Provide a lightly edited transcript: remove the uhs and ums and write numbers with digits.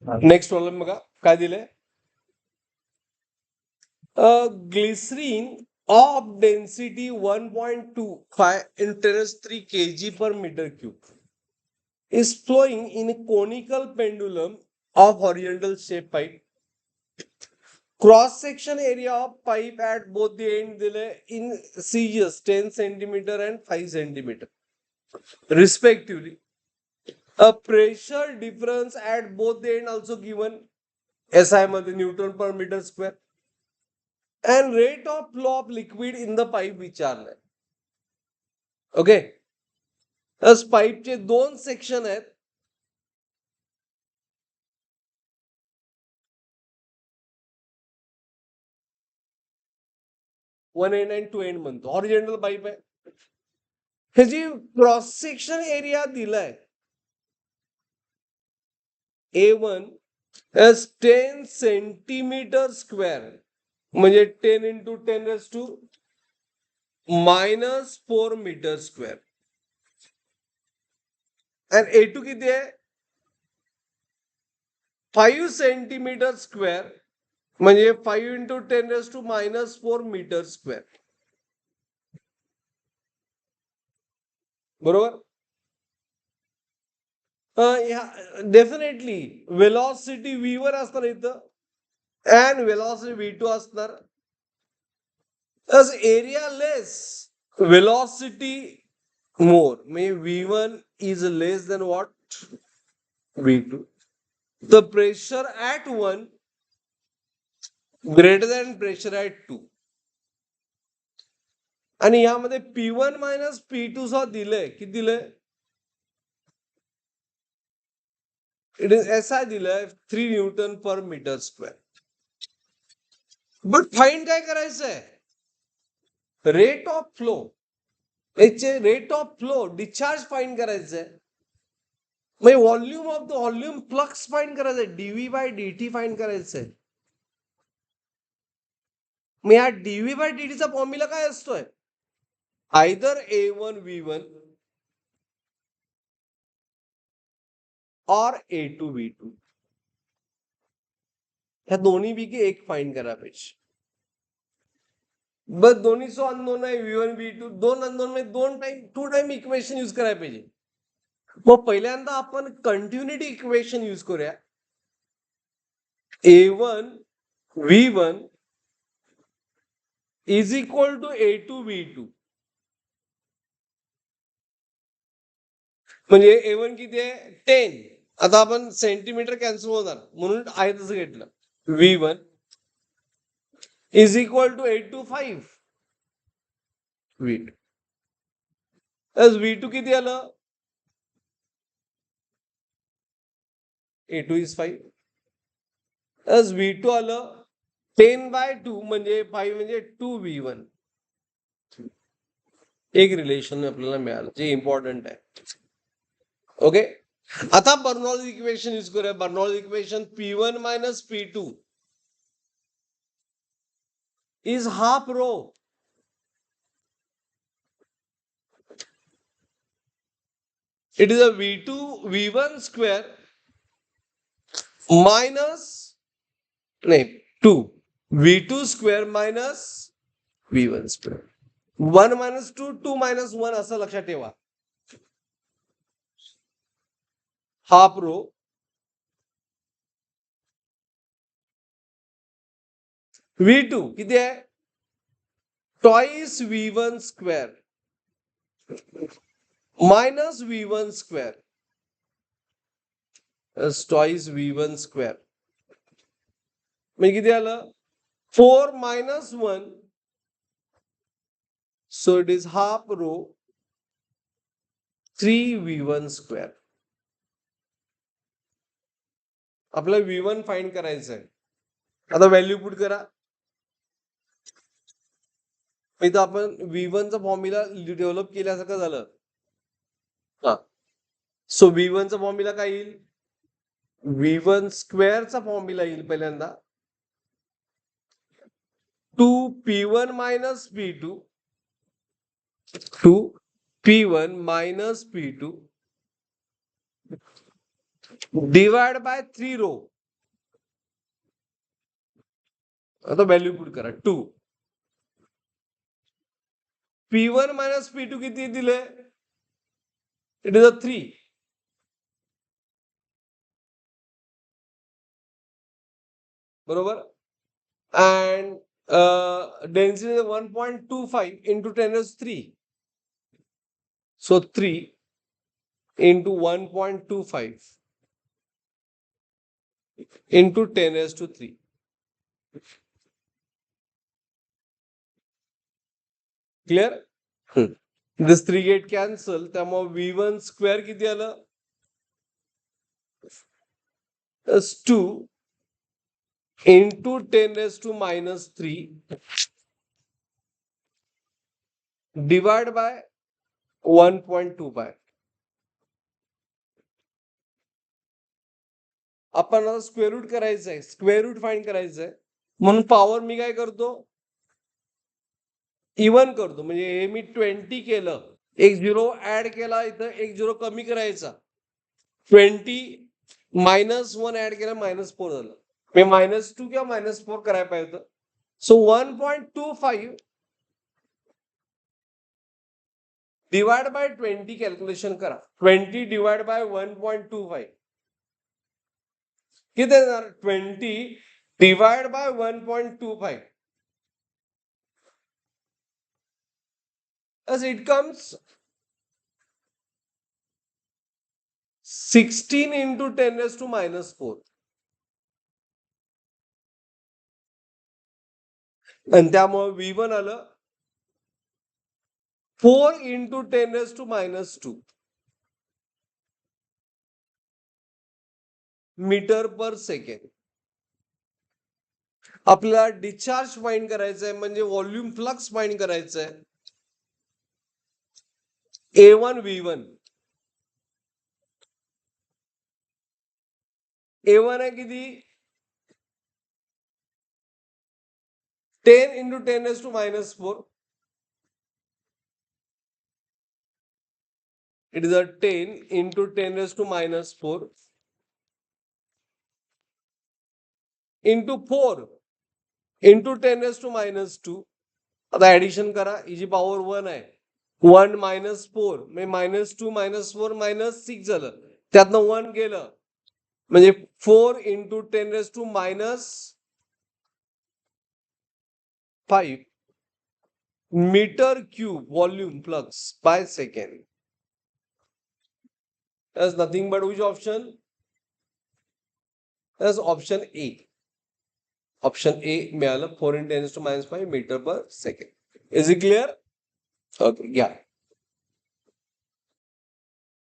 Next problem बघा काय दिलंय. Glycerine of density 1.25 in 10³ kg per meter cube is flowing in a conical pendulum of horizontal shape pipe. Cross section area of pipe at both the end in CGS 10 centimeter and 5 centimeter respectively. A pressure difference at both the end also given. SI मध्ये Newton per meter square. And rate of flow of liquid in the pipe विचारलंय. Okay. पाईपचे दोन section आहेत. One end and two end म्हणतो. Horizontal pipe आहे. ह्याची cross section area दिलाय A1 as 10 centimetre square म्हणजे 10 into 10⁻⁻4 मीटर स्क्वेअर. आणि A2 किती आहे 5 सेंटीमीटर स्क्वेअर म्हणजे 5 into 10⁻⁻4 मीटर स्क्वेअर. बरोबर. डेफिनेटली वेलॉसिटी V वर असणार इथं and velocity V2 असणार. As area less, velocity more. May V1 is less than what? V2. The pressure at 1 greater than pressure at 2. आणि यामध्ये P1 minus P2 सा दिलंय. किती दिलंय? It is SI दिलंय 3 Newton per meter square. But find काय करायचंय? Rate of flow. Rate of flow discharge find करायचंय. मग volume of the volume flux find करायचंय. dV/dt फाइंड करायचंय. मग या dV/dt चा फॉर्म्युला काय असतोय? आयदर A1 V1 और A2 V2. ह्या दोन्ही पैकी एक फाइंड करा पाहिजे. बस दोन्ही सो अननोन आहे V1 V2. दोन अननोन मध्ये टू टाइम इक्वेशन यूज करायला पाहिजे. मग पहिल्यांदा आपण कंटिन्युटी इक्वेशन यूज करूया. A1 V1 is equal to A2 V2. म्हणजे A1 किती आहे 10. आता आपण सेंटीमीटर कॅन्सल होणार म्हणून आहे तसं घेतलं. V1 is equal to A2 5 V2. as V2 किती आलं? A2 is 5. as V2 आलं 10/2 म्हणजे 5 म्हणजे 2V1. एक रिलेशन आपल्याला मिळालं जे इम्पॉर्टंट आहे. ओके. आता बर्नॉल्स इक्वेशन यूज करूया. बर्नॉल्स equation P1 minus P2 is half rho. It is a V1 square minus 2 V2 square minus V1 square. 1 minus 2 2 minus 1 असं लक्षात ठेवा. हाफ रो V2 किती आहे twice V1 square minus V1 square as twice V1 square म्हणजे किती आलं 4 minus 1. so it is half rho 3V1 square. आपला V1 find करायचं आहे. आता व्हॅल्यू पुट करा. इथं आपण V1 चा फॉर्म्युला डेव्हलप केल्यासारखं झालं. सो V1 चा फॉर्म्युला काय येईल V1 स्क्वेअरचा फॉर्म्युला येईल पहिल्यांदा 2P1 minus P2 2P1 minus P2 divide by 3 rho. आता व्हॅल्यू पुट करा 2. P1 मायनस P2 किती दिले? It is a 3. बरोबर. And density is 1.25 into 10 raised to 3. So 3 into 1.25 into 10 raised to 3. Clear? This 3 get cancel. त्यामुळे V1 square किती आलं? Is 2 into 10 raised to minus 3 divided by 1.25. आपण आता square route करायचं आहे, स्क्वेअर रूट फाइंड करायचं आहे. म्हणून पॉवर मी काय करतो? इवन करतो. म्हणजे हे मी 20 केलं, एक 0 ऍड केला, इथं एक 0 कमी करायचा. 20 मायनस 1 ऍड केला, -4 झालं. मी -2 किंवा -4 करायला पाहिजे होतं. सो 1.25 डिवाइड बाय 20 कॅल्क्युलेशन करा. 20 डिवाइड बाय 1.25 किती येणार? 20 divide by 1.25 as it comes 16 into 10 raised to -4. आणि त्यामुळे V1 आलं 4 into 10 raised to -2 metre per second. आपल्याला डिस्चार्ज फाइंड करायचं आहे, म्हणजे व्हॉल्यूम फ्लक्स फाइंड करायचं आहे. A1 V1. A1 आहे किती? 10 into 10 raised to -4. It is a 10 into 10 raised to -4 into 4 into 10 raised to -2. आता ऍडिशन करा, हिची पॉवर 1 आहे. 1 -4 म्हणजे -2 -4 -6 झालं. त्यातनं 1 गेलं म्हणजे 4 into 10 raised to -5 metre cube volume flux by second. That's nothing but which option? That's option A. Option A मिळालं 4 into 10 raised to -5 metre per second. Is it clear? Okay, yeah.